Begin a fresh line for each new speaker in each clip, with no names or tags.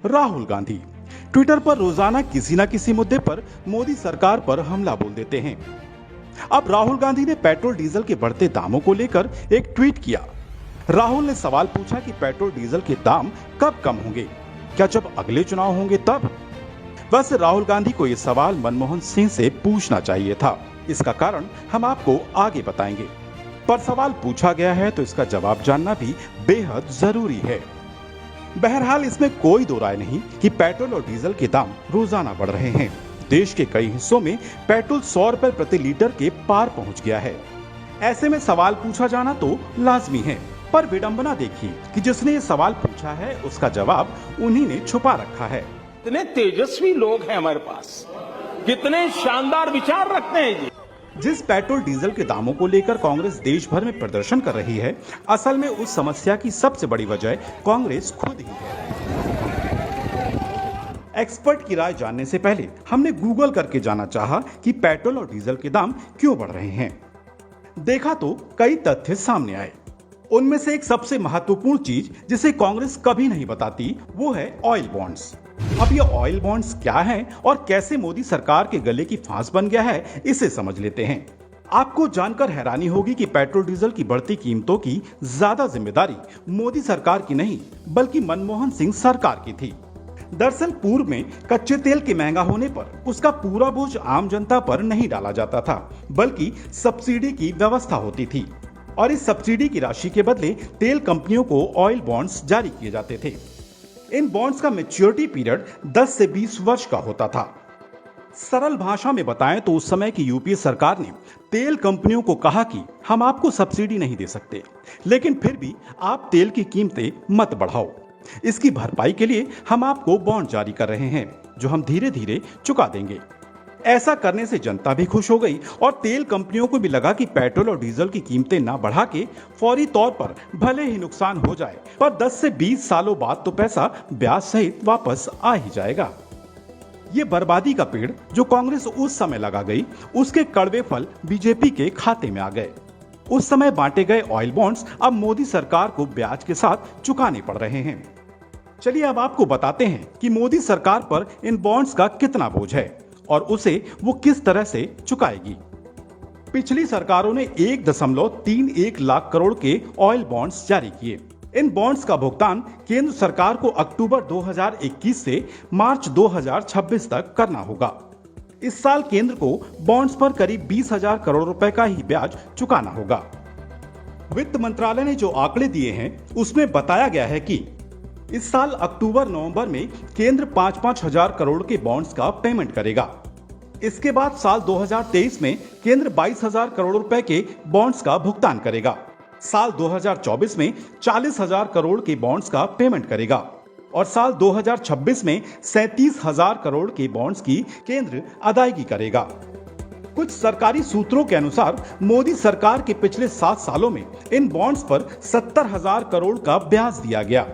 Rahul Gandhi Twitter पर रोजाना किसी न किसी मुद्दे पर मोदी सरकार पर हमला बोल देते हैं। अब राहुल गांधी ने पेट्रोल डीजल के बढ़ते दामों को लेकर एक ट्वीट किया। राहुल ने सवाल पूछा कि पेट्रोल डीजल के दाम कब कम होंगे, क्या जब अगले चुनाव होंगे तब? वैसे राहुल गांधी को यह सवाल मनमोहन सिंह से पूछना चाहिए था। इसका कारण हम आपको आगे बताएंगे, पर सवाल पूछा गया है तो इसका जवाब जानना भी बेहद जरूरी है। बहरहाल इसमें कोई दो राय नहीं कि पेट्रोल और डीजल के दाम रोजाना बढ़ रहे हैं। देश के कई हिस्सों में पेट्रोल 100 रुपए प्रति लीटर के पार पहुंच गया है। ऐसे में सवाल पूछा जाना तो लाजमी है, पर विडंबना देखिए कि जिसने ये सवाल पूछा है उसका जवाब उन्हीं ने छुपा रखा है।
कितने तेजस्वी लोग हैं हमारे पास, कितने शानदार विचार रखते हैं जी।
जिस पेट्रोल डीजल के दामों को लेकर कांग्रेस देश भर में प्रदर्शन कर रही है, असल में उस समस्या की सबसे बड़ी वजह कांग्रेस खुद ही है। एक्सपर्ट की राय जानने से पहले हमने गूगल करके जाना चाहा कि पेट्रोल और डीजल के दाम क्यों बढ़ रहे हैं। देखा तो कई तथ्य सामने आए। उनमें से एक सबसे महत्वपूर्ण चीज जिसे कांग्रेस कभी नहीं बताती वो है ऑयल बॉन्ड्स। अब ये ऑयल बॉन्ड्स क्या हैं और कैसे मोदी सरकार के गले की फांस बन गया है, इसे समझ लेते हैं। आपको जानकर हैरानी होगी कि पेट्रोल डीजल की बढ़ती कीमतों की ज्यादा जिम्मेदारी मोदी सरकार की नहीं बल्कि मनमोहन सिंह सरकार की थी। दरअसल पूर्व में कच्चे तेल के महंगा होने पर उसका पूरा बोझ आम जनता पर नहीं डाला जाता था, बल्कि सब्सिडी की व्यवस्था होती थी और इस सब्सिडी की राशि के बदले तेल कंपनियों को ऑयल बॉन्ड्स जारी किए जाते थे। इन बॉन्ड्स का मैच्योरिटी पीरियड 10 से 20 वर्ष का होता था। सरल भाषा में बताएं तो उस समय की यूपीए सरकार ने तेल कंपनियों को कहा कि हम आपको सब्सिडी नहीं दे सकते, लेकिन फिर भी आप तेल की कीमतें मत बढ़ाओ। इसकी भरपाई के लिए हम आपको बॉन्ड जारी कर रहे हैं जो हम धीरे धीरे चुका देंगे। ऐसा करने से जनता भी खुश हो गई और तेल कंपनियों को भी लगा कि पेट्रोल और डीजल की कीमतें ना बढ़ा के फौरी तौर पर भले ही नुकसान हो जाए, पर 10 से 20 सालों बाद तो पैसा ब्याज सहित वापस आ ही जाएगा। ये बर्बादी का पेड़ जो कांग्रेस उस समय लगा गई, उसके कड़वे फल बीजेपी के खाते में आ गए। उस समय बांटे गए ऑयल बॉन्ड्स अब मोदी सरकार को ब्याज के साथ चुकाने पड़ रहे हैं। चलिए अब आपको बताते हैं कि मोदी सरकार पर इन बॉन्ड्स का कितना बोझ है और उसे वो किस तरह से चुकाएगी। पिछली सरकारों ने 1.31 लाख करोड़ के ऑयल बॉन्ड्स जारी किए। इन बॉन्ड्स का भुगतान केंद्र सरकार को अक्टूबर 2021 से मार्च 2026 तक करना होगा। इस साल केंद्र को बॉन्ड्स पर करीब 20,000 करोड़ रुपए का ही ब्याज चुकाना होगा। वित्त मंत्रालय ने जो आंकड़े दिए हैं उसमें बताया गया है कि इस साल अक्टूबर नवंबर में केंद्र 5-5 हजार करोड़ के बॉन्ड्स का पेमेंट करेगा। इसके बाद साल 2023 में केंद्र 22,000 करोड़ रुपए के बॉन्ड्स का भुगतान करेगा। साल 2024 में 40,000 करोड़ के बॉन्ड्स का पेमेंट करेगा और साल 2026 में 37,000 करोड़ के बॉन्ड्स की केंद्र अदायगी करेगा। कुछ सरकारी सूत्रों के अनुसार मोदी सरकार के पिछले 7 सालों में इन बॉन्ड्स पर 70,000 करोड़ का ब्याज दिया गया।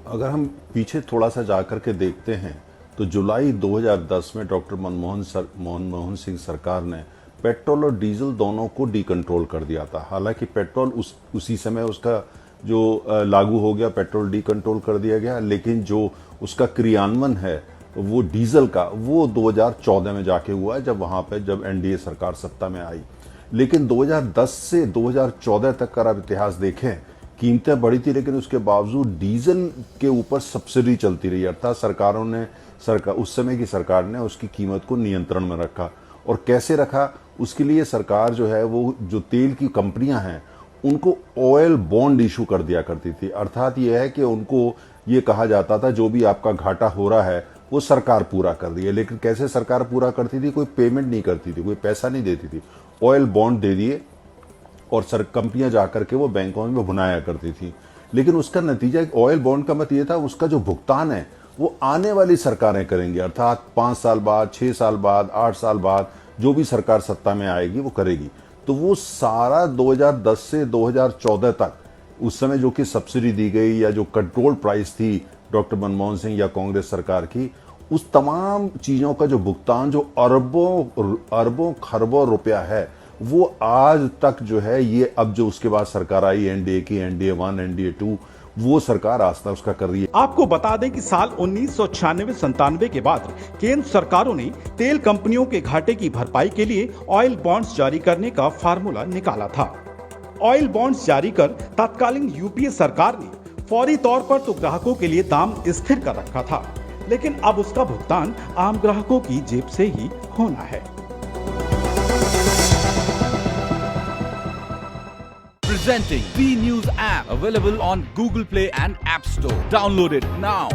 अगर हम पीछे थोड़ा सा जाकर के देखते हैं तो जुलाई 2010 में डॉक्टर मनमोहन सिंह सरकार ने पेट्रोल और डीजल दोनों को डीकंट्रोल कर दिया था। हालांकि पेट्रोल उसी समय उसका जो लागू हो गया, पेट्रोल डीकंट्रोल कर दिया गया, लेकिन जो उसका क्रियान्वयन है वो डीजल का वो 2014 में जाके हुआ है, जब एनडीए सरकार सत्ता में आई। लेकिन 2010 से 2014 तक का आप इतिहास देखें, कीमतें बढ़ी थी, लेकिन उसके बावजूद डीजल के ऊपर सब्सिडी चलती रही। अर्थात उस समय की सरकार ने उसकी कीमत को नियंत्रण में रखा। और कैसे रखा, उसके लिए सरकार जो है वो जो तेल की कंपनियां हैं उनको ऑयल बॉन्ड इशू कर दिया करती थी। अर्थात ये है कि उनको ये कहा जाता था जो भी आपका घाटा हो रहा है वो सरकार पूरा कर रही है। लेकिन कैसे सरकार पूरा करती थी, कोई पेमेंट नहीं करती थी, कोई पैसा नहीं देती थी, ऑयल बॉन्ड दे दिए और कंपनियां जाकर के वो बैंकों में भुनाया करती थी। लेकिन उसका नतीजा ऑयल बॉन्ड का मत ये था, उसका जो भुगतान है वो आने वाली सरकारें करेंगी। अर्थात 5 साल बाद, 6 साल बाद, 8 साल बाद जो भी सरकार सत्ता में आएगी वो करेगी। तो वो सारा 2010 से 2014 तक उस समय जो कि सब्सिडी दी गई या जो कंट्रोल प्राइस थी डॉक्टर मनमोहन सिंह या कांग्रेस सरकार की, उस तमाम चीजों का जो भुगतान जो अरबों खरबों रुपया है वो आज तक जो है ये अब जो उसके बाद सरकार आई एनडीए की, एनडीए 1, एनडीए 2, वो सरकार आस्था उसका कर रही है।
आपको बता दें कि साल 1996-97 के बाद केंद्र सरकारों ने तेल कंपनियों के घाटे की भरपाई के लिए ऑयल बॉन्ड्स जारी करने का फार्मूला निकाला था। ऑयल बॉन्ड्स जारी कर तत्कालीन यूपीए सरकार ने फौरी तौर पर तो ग्राहकों के लिए दाम स्थिर कर रखा था, लेकिन अब उसका भुगतान आम ग्राहकों की जेब से ही होना है।
Presenting B News app, available on Google Play and App Store. Download it now.